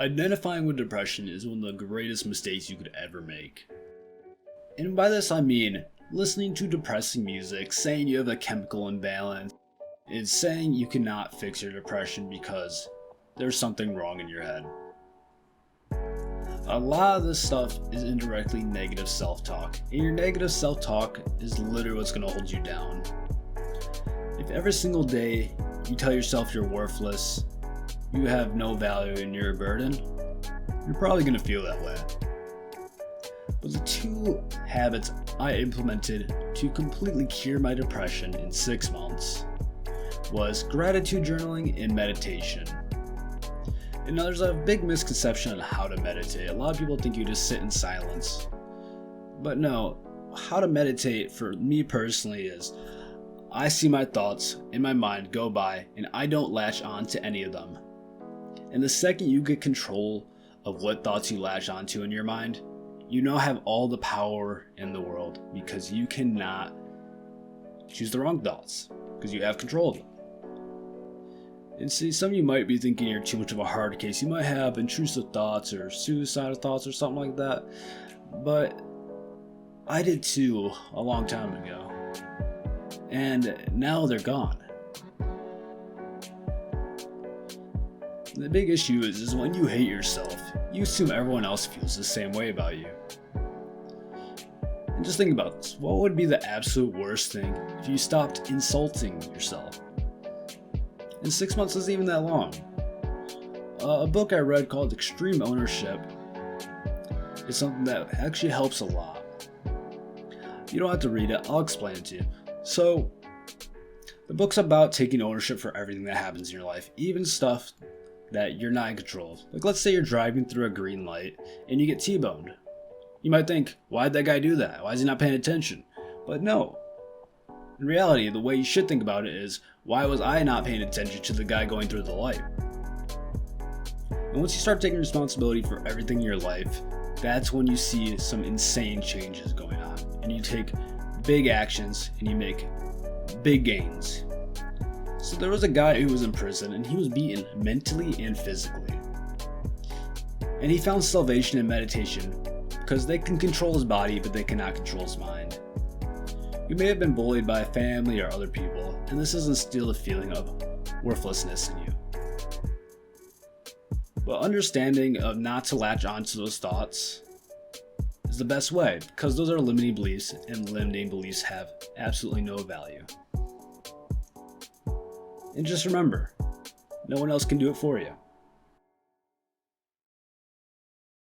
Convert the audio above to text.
Identifying with depression is one of the greatest mistakes you could ever make. And by this I mean listening to depressing music, saying you have a chemical imbalance, and saying you cannot fix your depression because there's something wrong in your head. A lot of this stuff is indirectly negative self-talk, and your negative self-talk is literally what's going to hold you down. If every single day you tell yourself you're worthless, you have no value and you're a burden, you're probably going to feel that way. But the two habits I implemented to completely cure my depression in 6 months was gratitude journaling and meditation. And now there's a big misconception on how to meditate. A lot of people think you just sit in silence. But no, how to meditate for me personally is I see my thoughts in my mind go by and I don't latch on to any of them. And the second you get control of what thoughts you latch onto in your mind, you now have all the power in the world because you cannot choose the wrong thoughts because you have control of them. And see, some of you might be thinking you're too much of a hard case. You might have intrusive thoughts or suicidal thoughts or something like that. But I did too a long time ago. And now they're gone. The big issue is when you hate yourself, you assume everyone else feels the same way about you. And just think about this. What would be the absolute worst thing if you stopped insulting yourself? And 6 months isn't even that long. A book I read called Extreme Ownership is something that actually helps a lot. You don't have to read it, I'll explain it to you. So, the book's about taking ownership for everything that happens in your life, even stuff that you're not in control of. Like, let's say you're driving through a green light and you get T-boned. You might think, why'd that guy do that? Why is he not paying attention? But no. In reality, the way you should think about it is, why was I not paying attention to the guy going through the light? And once you start taking responsibility for everything in your life, that's when you see some insane changes going on. And you take big actions and you make big gains. So there was a guy who was in prison and he was beaten mentally and physically. And he found salvation in meditation because they can control his body but they cannot control his mind. You may have been bullied by family or other people, and this doesn't steal the feeling of worthlessness in you. But understanding of not to latch onto those thoughts is the best way, because those are limiting beliefs, and limiting beliefs have absolutely no value. And just remember, no one else can do it for you.